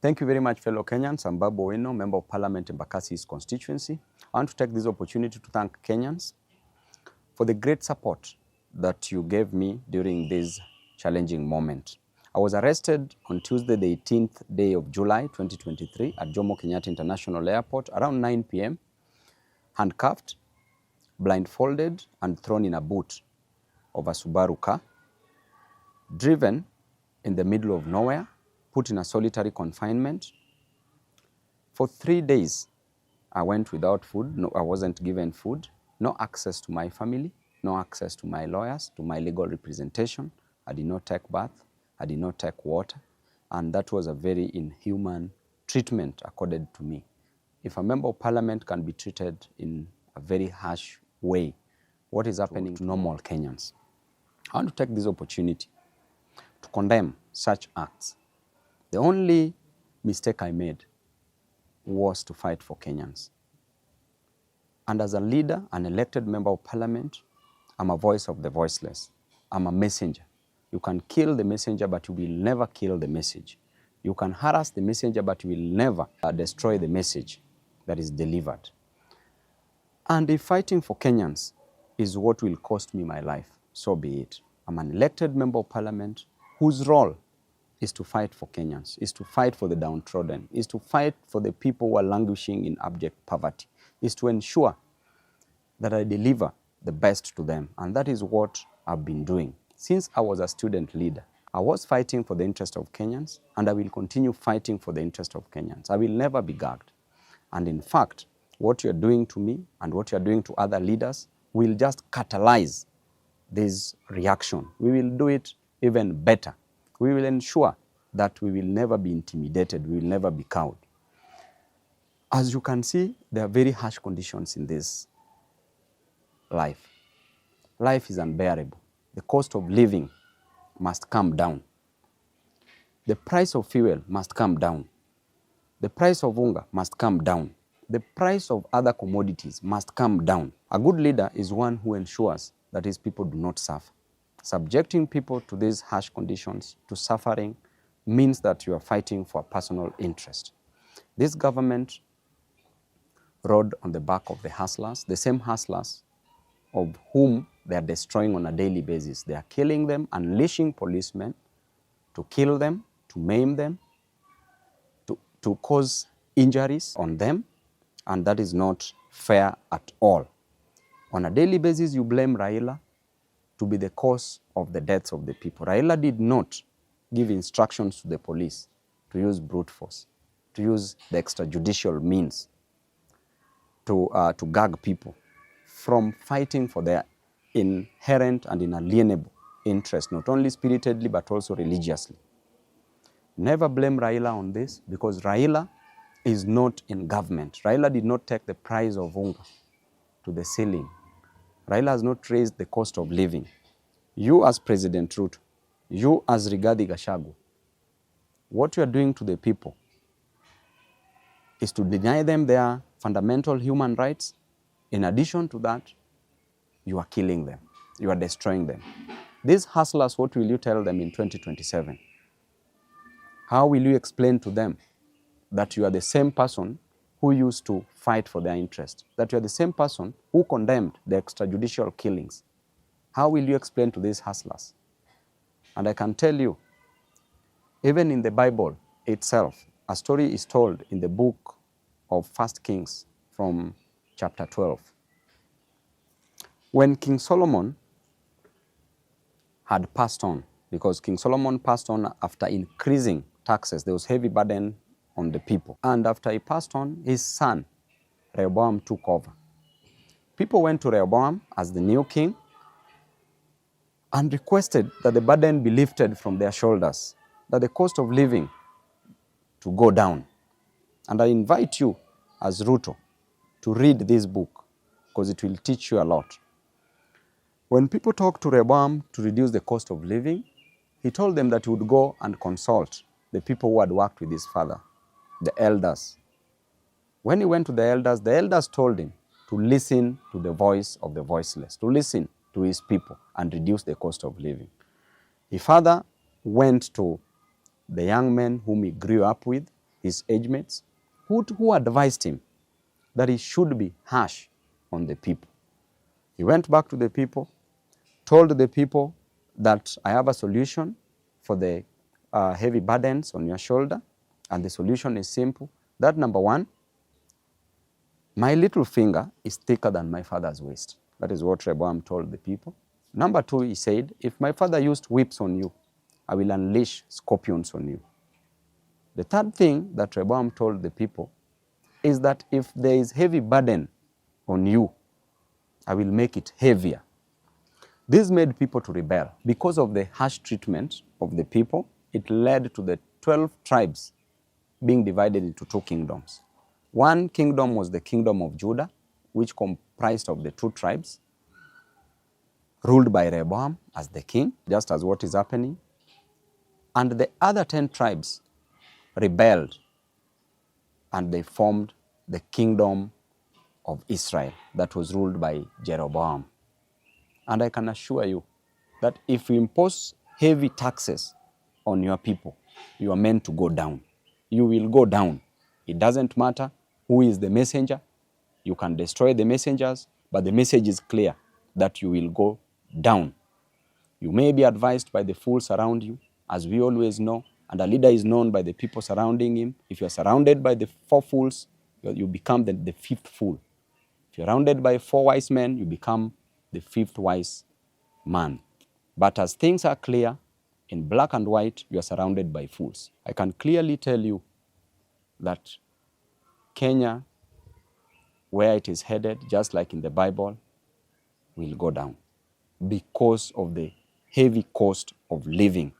Thank you very much, fellow Kenyans. I'm Babu Owino, Member of Parliament in Bakasi's constituency. I want to take this opportunity to thank Kenyans for the great support that you gave me during this challenging moment. I was arrested on Tuesday, the 18th day of July, 2023 at Jomo Kenyatta International Airport around 9 p.m., handcuffed, blindfolded, and thrown in a boot of a Subaru car, driven in the middle of nowhere, put in a solitary confinement. For 3 days, I went without food. No, I wasn't given food, no access to my family, no access to my lawyers, to my legal representation. I did not take bath, I did not take water, and that was a very inhuman treatment accorded to me. If a member of parliament can be treated in a very harsh way, what is happening to normal Kenyans? I want to take this opportunity to condemn such acts. The only mistake I made was to fight for Kenyans. And as a leader, an elected member of parliament, I'm a voice of the voiceless. I'm a messenger. You can kill the messenger, but you will never kill the message. You can harass the messenger, but you will never destroy the message that is delivered. And if fighting for Kenyans is what will cost me my life, so be it. I'm an elected member of parliament whose role is to fight for Kenyans, is to fight for the downtrodden, is to fight for the people who are languishing in abject poverty, is to ensure that I deliver the best to them. And that is what I've been doing. Since I was a student leader, I was fighting for the interest of Kenyans, and I will continue fighting for the interest of Kenyans. I will never be gagged. And in fact, what you're doing to me and what you're doing to other leaders will just catalyze this reaction. We will do it even better. We will ensure that we will never be intimidated, we will never be cowed. As you can see, there are very harsh conditions in this life. Life is unbearable. The cost of living must come down. The price of fuel must come down. The price of hunger must come down. The price of other commodities must come down. A good leader is one who ensures that his people do not suffer. Subjecting people to these harsh conditions, to suffering, means that you are fighting for a personal interest. This government rode on the back of the hustlers, the same hustlers of whom they are destroying on a daily basis. They are killing them, unleashing policemen to kill them, to maim them, to cause injuries on them, and that is not fair at all. On a daily basis, you blame Raila to be the cause of the deaths of the people. Raila did not give instructions to the police to use brute force, to use the extrajudicial means to gag people from fighting for their inherent and inalienable interest, not only spiritedly but also religiously. Never blame Raila on this, because Raila is not in government. Raila did not take the price of hunger to the ceiling. Raila has not raised the cost of living. You as President Ruto, you as Rigathi Gachagua, what you are doing to the people is to deny them their fundamental human rights. In addition to that, you are killing them. You are destroying them. These hustlers, what will you tell them in 2027? How will you explain to them that you are the same person who used to fight for their interest, that you are the same person who condemned the extrajudicial killings? How will you explain to these hustlers? And I can tell you, even in the Bible itself, a story is told in the book of 1 Kings from chapter 12. When King Solomon had passed on, because King Solomon passed on after increasing taxes, there was heavy burden on the people. And after he passed on, his son, Rehoboam, took over. People went to Rehoboam as the new king and requested that the burden be lifted from their shoulders, that the cost of living to go down. And I invite you as Ruto to read this book, because it will teach you a lot. When people talked to Rehoboam to reduce the cost of living, he told them that he would go and consult the people who had worked with his father, the elders. When he went to the elders told him to listen to the voice of the voiceless, to listen to his people and reduce the cost of living. His father went to the young men whom he grew up with his age mates, who advised him that he should be harsh on the people. He went back to the people, told the people that I have a solution for the heavy burdens on your shoulder, and the solution is simple. That number one, my little finger is thicker than my father's waist. That is what Rehoboam told the people. Number two, he said, if my father used whips on you, I will unleash scorpions on you. The third thing that Rehoboam told the people is that if there is heavy burden on you, I will make it heavier. This made people to rebel. Because of the harsh treatment of the people, it led to the 12 tribes being divided into two kingdoms. One kingdom was the kingdom of Judah, which comprised of the two tribes, ruled by Rehoboam as the king, just as what is happening. And the other 10 tribes rebelled, and they formed the kingdom of Israel that was ruled by Jeroboam. And I can assure you that if you impose heavy taxes on your people, you are meant to go down. You will go down. It doesn't matter who is the messenger. You can destroy the messengers, but the message is clear that you will go down. You may be advised by the fools around you, as we always know, and a leader is known by the people surrounding him. If you are surrounded by the 4 fools, you become the 5th fool. If you're surrounded by 4 wise men, you become the 5th wise man. But as things are clear, in black and white, you are surrounded by fools. I can clearly tell you that Kenya, where it is headed, just like in the Bible, will go down because of the heavy cost of living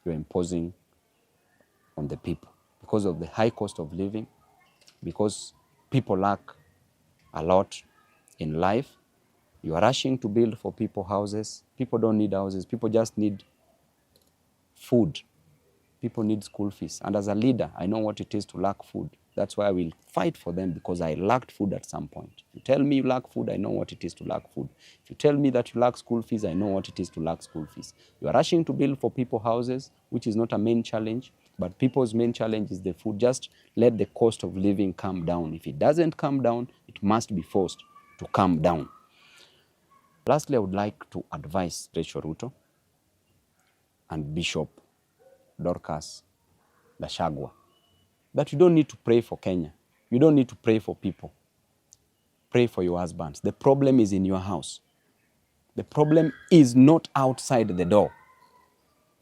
you're imposing on the people. Because of the high cost of living, because people lack a lot in life, you are rushing to build for people houses. People don't need houses. People just need food. People need school fees. And as a leader, I know what it is to lack food. That's why I will fight for them, because I lacked food at some point. If you tell me you lack food, I know what it is to lack food. If you tell me that you lack school fees, I know what it is to lack school fees. You are rushing to build for people houses, which is not a main challenge, but people's main challenge is the food. Just let the cost of living come down. If it doesn't come down, it must be forced to come down. Lastly, I would like to advise Rachel Ruto and Bishop Dorcas Gachagua that you don't need to pray for Kenya. You don't need to pray for people. Pray for your husbands. The problem is in your house. The problem is not outside the door.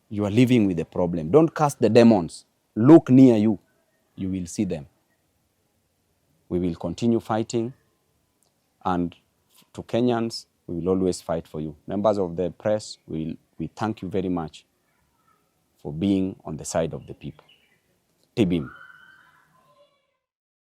You are living with the problem. Don't cast the demons. Look near you. You will see them. We will continue fighting, and to Kenyans, we will always fight for you. Members of the press, we thank you very much for being on the side of the people. Tibim.